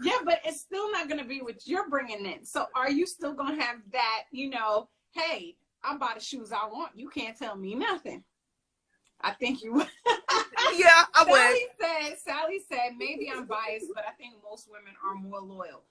Yeah, but it's still not going to be what you're bringing in. So are you still going to have that, you know, hey, I buy the shoes I want. You can't tell me nothing. I think you would. Yeah, I would. Sally said, maybe I'm biased, but I think most women are more loyal.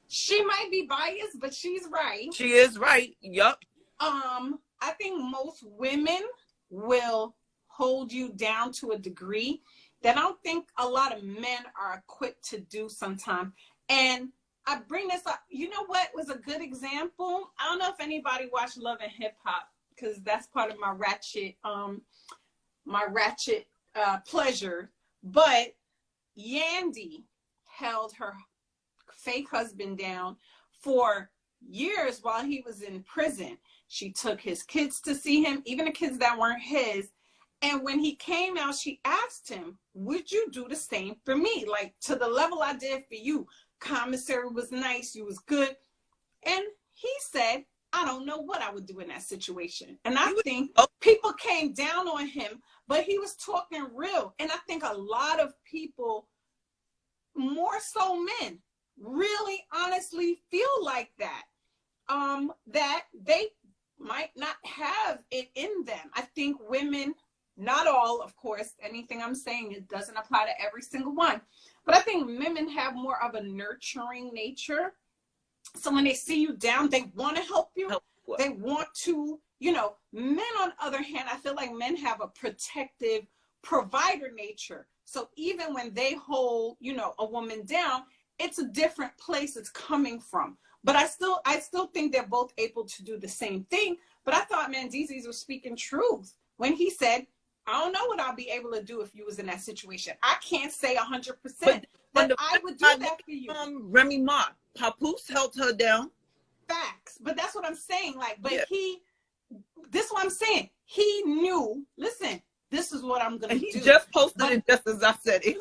She might be biased, but she's right. She is right. Yup. I think most women will hold you down to a degree that I don't think a lot of men are equipped to do sometimes. And I bring this up. You know what was a good example? I don't know if anybody watched Love and Hip Hop, because that's part of my ratchet pleasure. But Yandy held her fake husband down for years while he was in prison. She took his kids to see him, even the kids that weren't his. And when he came out, she asked him, would you do the same for me? Like, to the level I did for you. Commissary was nice, you was good. And he said, I don't know what I would do in that situation. And I think people came down on him, but he was talking real. And I think a lot of people, more so men, really honestly feel like that. That they might not have it in them. I think women, not all, of course, anything I'm saying, it doesn't apply to every single one. But I think women have more of a nurturing nature. So when they see you down, they want to help you. They want to, you know, men on the other hand, I feel like men have a protective provider nature. So even when they hold, you know, a woman down, it's a different place it's coming from. But I still think they're both able to do the same thing. But I thought Mendeecees was speaking truth when he said, I don't know what I'll be able to do if you was in that situation. I can't say 100%, but I would do that for you. Remy Ma, Papoose held her down. Facts. But that's what I'm saying. Like, but this is what I'm saying. He knew, listen, this is what I'm going to do. He just posted it just as I said it.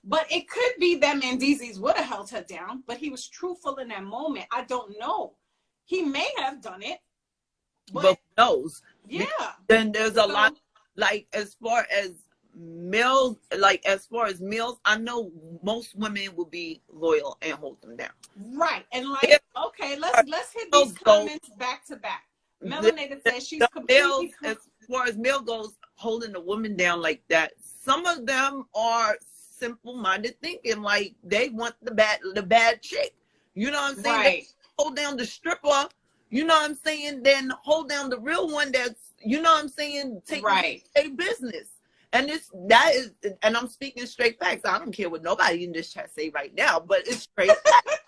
But it could be that Mendeecees would have held her down, but he was truthful in that moment. I don't know. He may have done it. But who knows? Yeah. Then there's a lot. Like, as far as males, I know most women will be loyal and hold them down. Right. And like, okay, let's hit these comments back to back. Melanated says she's completely as far as male goes, holding a woman down like that. Some of them are simple-minded thinking, like they want the bad chick. You know what I'm saying? Right. They hold down the stripper. You know what I'm saying? Then hold down the real one that's, you know what I'm saying, take a business. And and I'm speaking straight facts. I don't care what nobody in this chat say right now, but it's straight facts.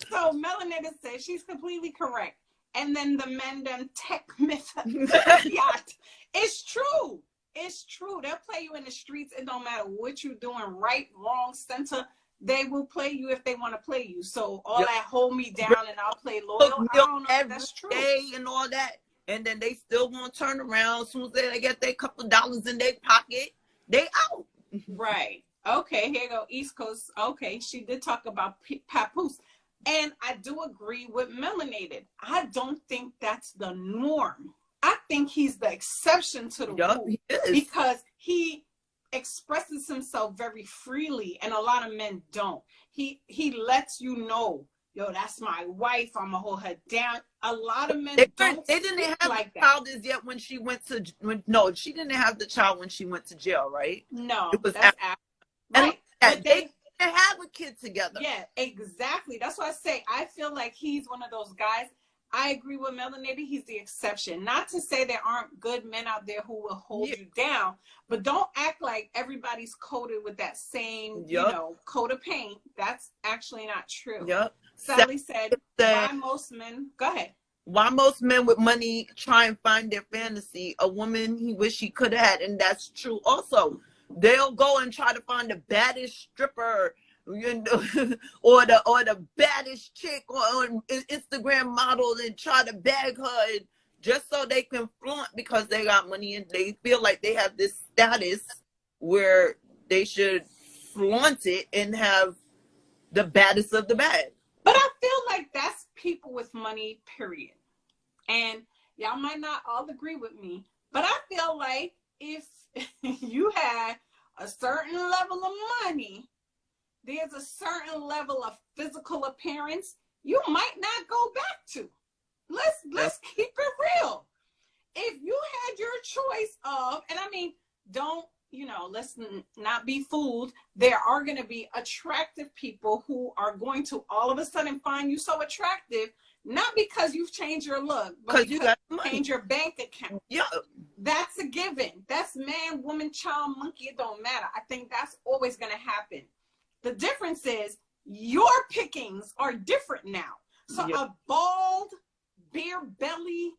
So Melanated says she's completely correct. And then the men them tech myth yacht. It's true. It's true. They'll play you in the streets. It don't matter what you're doing, right, wrong, center. They will play you if they want to play you. So all that hold me down and I'll play loyal. I don't know if that's true. And all that. And then they still want to turn around. As soon as they get their couple of dollars in their pocket, they out. Right. Okay, here you go, East Coast. Okay, she did talk about papoose. And I do agree with melanated. I don't think that's the norm. I think he's the exception to the Yup, rule he is. because he expresses himself very freely, and a lot of men don't. He lets you know, yo, that's my wife. I'm gonna hold her down. A lot of men don't. They didn't speak have like the that. child as yet when she went to no, she didn't have the child when she went to jail, right? No, It was that's after. Right. But they didn't have a kid together. Yeah, exactly. That's why I say I feel like he's one of those guys. I agree with melanated. He's the exception. Not to say there aren't good men out there who will hold you down, but don't act like everybody's coated with that same, you know, coat of paint. That's actually not true. Yep. Sally said, why most men, go ahead. Why most men with money try and find their fantasy, a woman he wish he could have had, and that's true also. They'll go and try to find the baddest stripper, you know, or the baddest chick on Instagram model and try to bag her, and just so they can flaunt because they got money and they feel like they have this status where they should flaunt it and have the baddest of the bad. But I feel like that's people with money, period. And y'all might not all agree with me, but I feel like if you had a certain level of money, there's a certain level of physical appearance you might not go back to. Let's keep it real. If you had your choice of, and I mean, don't, you know, let's not be fooled. There are going to be attractive people who are going to all of a sudden find you so attractive, not because you've changed your look, but because you changed your bank account. Yeah. That's a given. That's man, woman, child, monkey. It don't matter. I think that's always going to happen. The difference is your pickings are different now. So a bald, bare belly,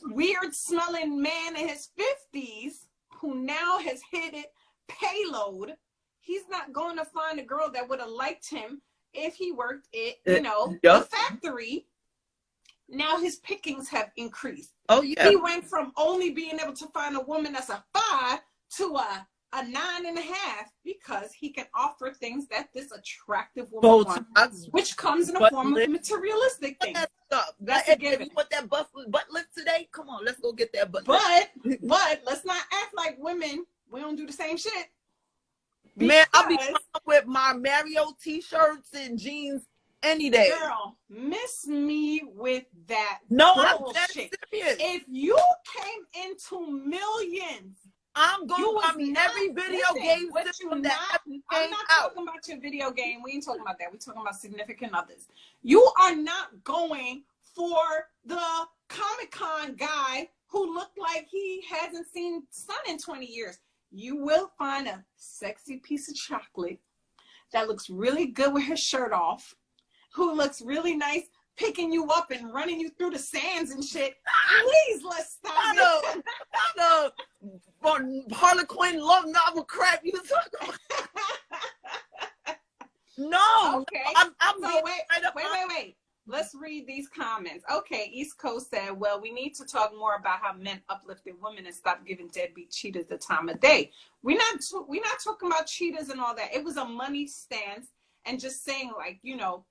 weird smelling man in his 50s who now has hit it payload, he's not going to find a girl that would have liked him if he worked at, you know, the factory. Now his pickings have increased. Oh, yeah. He went from only being able to find a woman that's a 5 to a 9.5 because he can offer things that this attractive woman wants, which comes in the form of materialistic things. That's a given. You want that butt lift today? Come on, let's go get that butt lift. But let's not act like women, we don't do the same shit. Man, I'll be with my Mario t-shirts and jeans any day. Girl, miss me with that. No, bullshit. I'm serious. If you came into millions, I'm going to buy me every video game system that I'm not talking about your video game. We ain't talking about that. We're talking about significant others. You are not going for the Comic-Con guy who looked like he hasn't seen sun in 20 years. You will find a sexy piece of chocolate that looks really good with his shirt off, who looks really nice, picking you up and running you through the sands and shit. Please, let's stop it. I know. Harlequin love novel crap you talking about. No. Okay. I'm so wait. Let's read these comments. Okay, East Coast said, well, we need to talk more about how men uplifted women and stop giving deadbeat cheaters the time of day. We're not talking about cheaters and all that. It was a money stance and just saying, like, you know,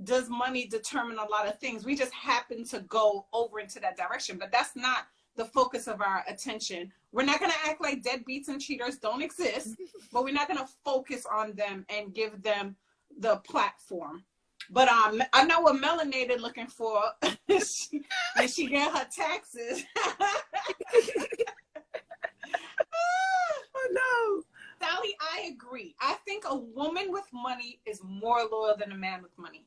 does money determine a lot of things? We just happen to go over into that direction, but that's not the focus of our attention. We're not going to act like deadbeats and cheaters don't exist, but we're not going to focus on them and give them the platform. But I know what melanated looking for when she get her taxes. Oh no. Sally, I agree. I think a woman with money is more loyal than a man with money.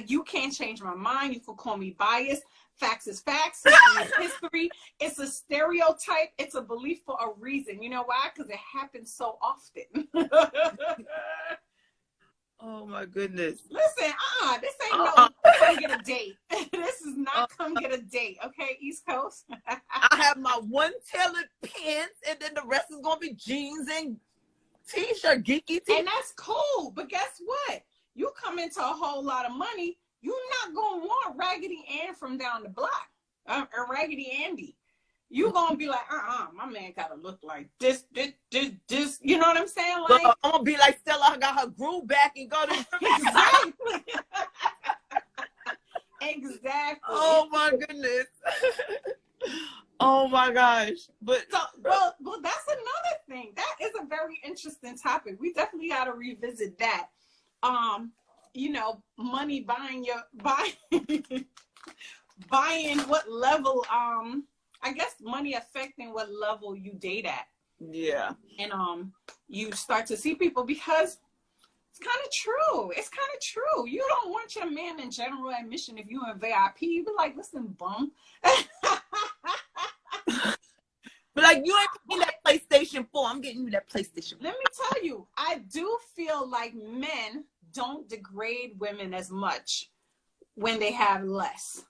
You can't change my mind. You can call me biased. Facts is facts. History is history. It's a stereotype. It's a belief for a reason. You know why? Because it happens so often. Oh my goodness. Listen, this ain't no come get a date. This is not come get a date, okay, East Coast? I have my one tailored pants and then the rest is gonna be jeans and t-shirt, geeky t-shirt. And that's cool, but guess what? You come into a whole lot of money, you're not gonna want Raggedy Ann from down the block. Or Raggedy Andy. you gonna be like, my man gotta look like this. You know what I'm saying? Like, I'm gonna be like Stella, I got her groove back and go to exactly. Exactly. Oh my goodness. Oh my gosh. But so, well, that's another thing. That is a very interesting topic. We definitely got to revisit that. You know, money buying buying what level, I guess money affecting what level you date at. Yeah. And you start to see people, because it's kind of true. It's kind of true. You don't want your man in general admission if you're in VIP. You be like, listen, bum. But like, you ain't getting that PlayStation 4. I'm getting you that PlayStation 4. Let me tell you, I do feel like men don't degrade women as much when they have less.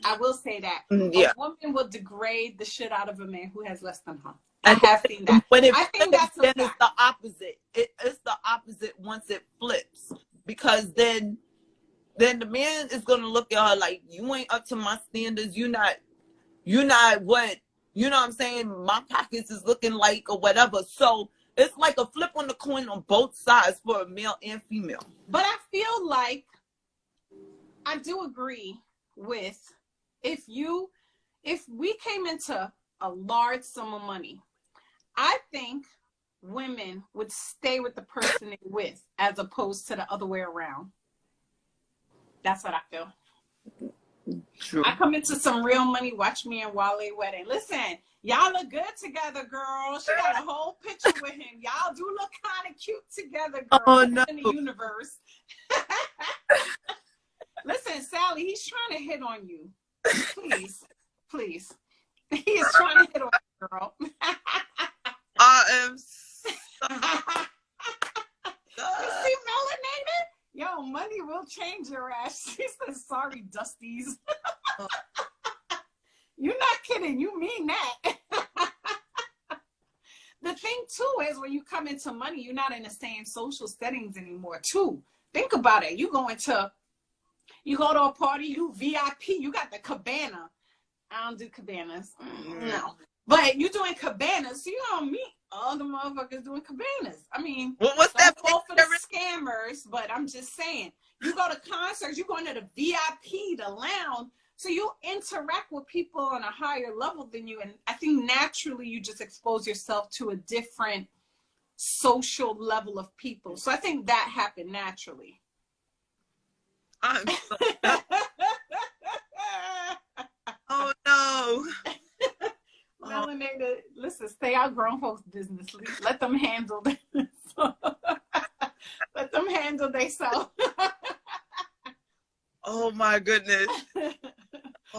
I will say that. Yeah. A woman will degrade the shit out of a man who has less than her. I have seen that. I think that's then it's the opposite. It's the opposite once it flips, because then the man is gonna look at her like, you ain't up to my standards. You're not what, you know what I'm saying? My pockets is looking like, or whatever. So it's like a flip on the coin on both sides for a male and female. But I feel like I do agree with, if we came into a large sum of money, I think women would stay with the person they're with as opposed to the other way around. That's what I feel. True. I come into some real money, watch me and Wale wedding. Listen, y'all look good together, girl. She got a whole picture with him. Y'all do look kind of cute together, girl. Oh, no. In the universe. Listen, Sally, he's trying to hit on you. Please. He is trying to hit on you, girl. I am so You see melanated? Yo, money will change your ass. She said, sorry, Dusties. You're not kidding. You mean that. The thing, too, is when you come into money, you're not in the same social settings anymore, too. Think about it. You go to a party, you VIP, you got the cabana. I don't do cabanas. No. But you doing cabanas, so you don't meet all the motherfuckers doing cabanas. I mean, what's that for the scammers, but I'm just saying. You go to concerts, you go into the VIP, the lounge, so you interact with people on a higher level than you. And I think naturally you just expose yourself to a different social level of people. So I think that happened naturally. I'm so oh no. Melanated, listen, stay out grown folks' business. Let them handle this. Let them handle themselves. Oh my goodness.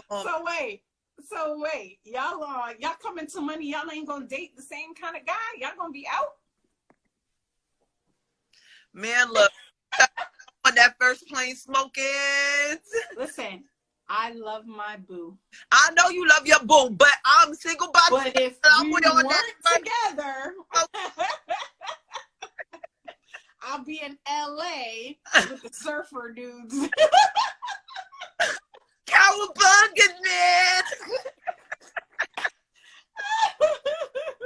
So wait. Y'all coming to money, y'all ain't gonna date the same kind of guy? Y'all gonna be out? Man, look. On that first plane smoking. Listen, I love my boo. I know you love your boo, but I'm single by But if we weren't together, I'll be in LA with the surfer dudes. Cowabunga, man.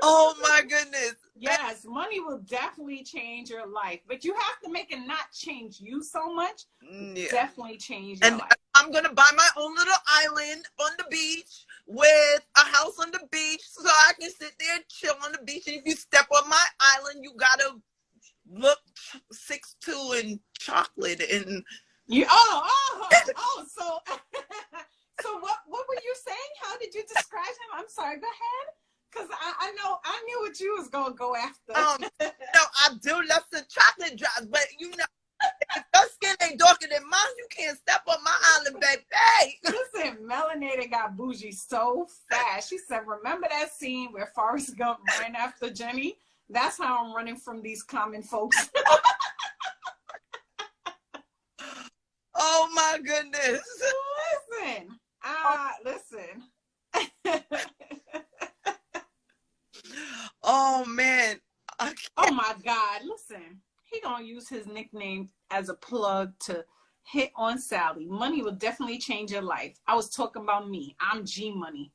Oh my goodness. Yes, money will definitely change your life, but you have to make it not change you so much. Yeah. Definitely change your life. I'm going to buy my own little island on the beach with a house on the beach so I can sit there and chill on the beach. And if you step on my island, you got to look 6'2" and chocolate. And you, so so what were you saying? How did you describe him? I'm sorry, go ahead. Because I knew what you was going to go after. No, I do love some chocolate drops, but you know, if your skin ain't darker than mine, you can't step on my island, baby. Listen, Melanated got bougie so fast. She said, remember that scene where Forrest Gump ran after Jenny? That's how I'm running from these common folks. Oh, my goodness. Listen. Oh, man. Oh, my God. Listen. He gonna use his nickname as a plug to hit on Sally. Money will definitely change your life. I was talking about me. I'm G Money.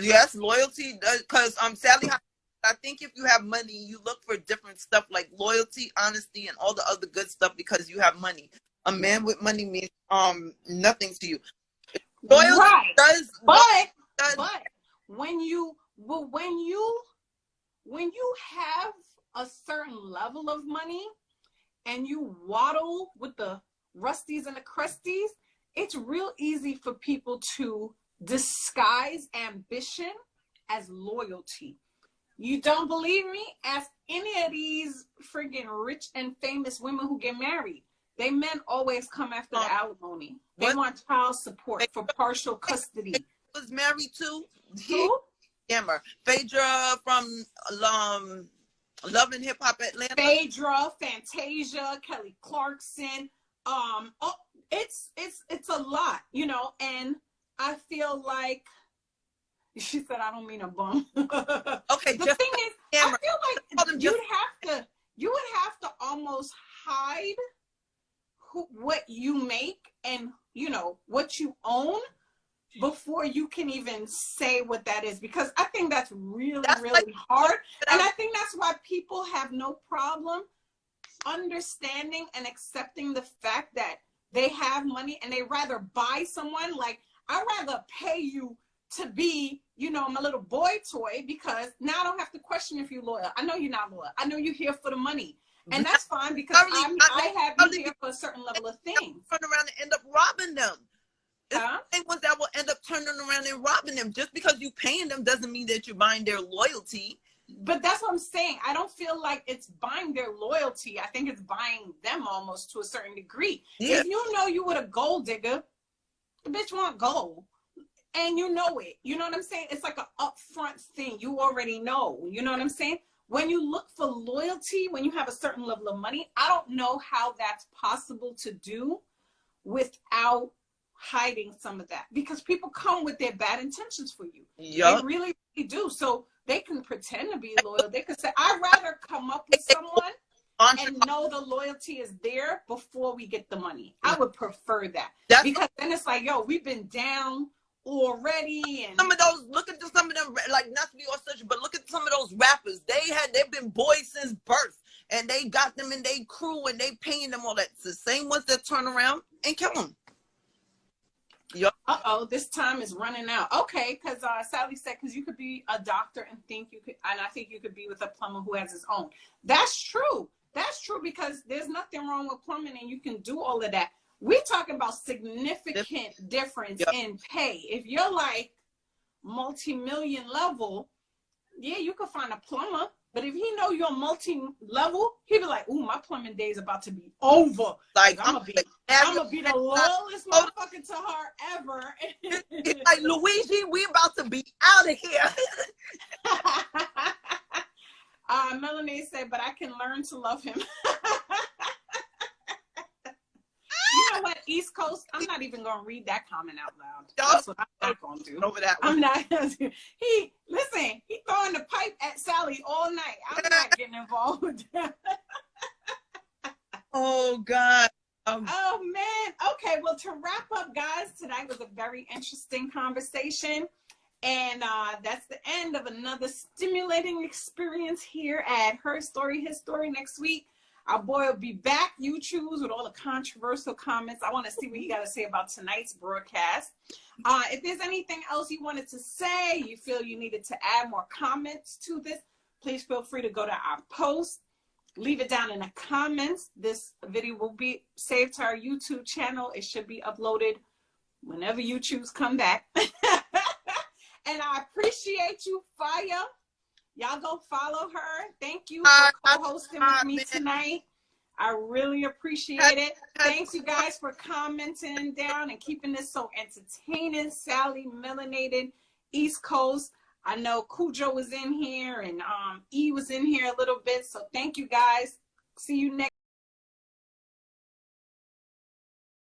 Yes, loyalty does, because Sally, I think if you have money, you look for different stuff like loyalty, honesty, and all the other good stuff because you have money. A man with money means nothing to you. Loyalty Right. does, But when you have a certain level of money and you waddle with the rusties and the crusties, it's real easy for people to disguise ambition as loyalty. You don't believe me? Ask any of these friggin' rich and famous women who get married. They men always come after the alimony. They want child support for partial custody. Was married to Who? Scammer. Phaedra from Love and Hip Hop Atlanta. Phaedra, Fantasia, Kelly Clarkson. It's a lot, you know, and I feel like she said I don't mean a bum. Okay, the thing is, I feel like you would have to almost hide what you make and, you know, what you own before you can even say what that is, because I think that's really hard. And I think that's why people have no problem understanding and accepting the fact that they have money and they rather buy someone. Like, I'd rather pay you to be, you know, my little boy toy, because now I don't have to question if you're loyal. I know you're not loyal. I know you're here for the money. And that's fine, because I have you here for a certain level of things. Turn around and end up robbing them. Huh? The ones that will end up turning around and robbing them. Just because you paying them doesn't mean that you're buying their loyalty. But that's what I'm saying. I don't feel like it's buying their loyalty. I think it's buying them almost to a certain degree. Yeah. If you know you with a gold digger, the bitch want gold. And you know it. You know what I'm saying? It's like an upfront thing. You already know. You know what I'm saying? When you look for loyalty, when you have a certain level of money, I don't know how that's possible to do without hiding some of that, because people come with their bad intentions for you. Yep. They really, really do. So they can pretend to be loyal. They could say, I'd rather come up with someone and know the loyalty is there before we get the money. I would prefer that. Because then it's like, yo, we've been down already. And some of those, look at some of them, like, not to be all such, but look at some of those rappers. They've been boys since birth, and they got them in their crew, and they paying them all that. It's the same ones that turn around and kill them. Yep. This time is running out. Okay, because Sally said, because you could be a doctor and think you could, and I think you could be with a plumber who has his own. That's true. That's true, because there's nothing wrong with plumbing, and you can do all of that. We're talking about significant difference in pay. If you're like multi-million level, yeah, you could find a plumber. But if he know you're multi-level, he'd be like, ooh, my plumbing day is about to be over. Like, I'm gonna be the loyalest motherfucker to her ever. It's like, Luigi, we about to be out of here. Melanie said, but I can learn to love him. You know what, East Coast, I'm not even going to read that comment out loud. That's what I'm not going to do. Over that one. I'm not. He throwing the pipe at Sally all night. I'm not getting involved with that. Oh, God. Oh, man. Okay, well, to wrap up, guys, tonight was a very interesting conversation. And that's the end of another stimulating experience here at Her Story, His Story. Next week, our boy will be back, Uchoose, with all the controversial comments. I want to see what he got to say about tonight's broadcast. If there's anything else you wanted to say, you feel you needed to add more comments to this, please feel free to go to our post. Leave it down in the comments. This video will be saved to our YouTube channel. It should be uploaded whenever Uchoose come back. And I appreciate you, Fire. Y'all go follow her. Thank you for co-hosting with me tonight. I really appreciate it. Thanks, you guys, for commenting down and keeping this so entertaining. Sally, melanated, East Coast. I know Cujo was in here and E was in here a little bit. So thank you, guys. See you next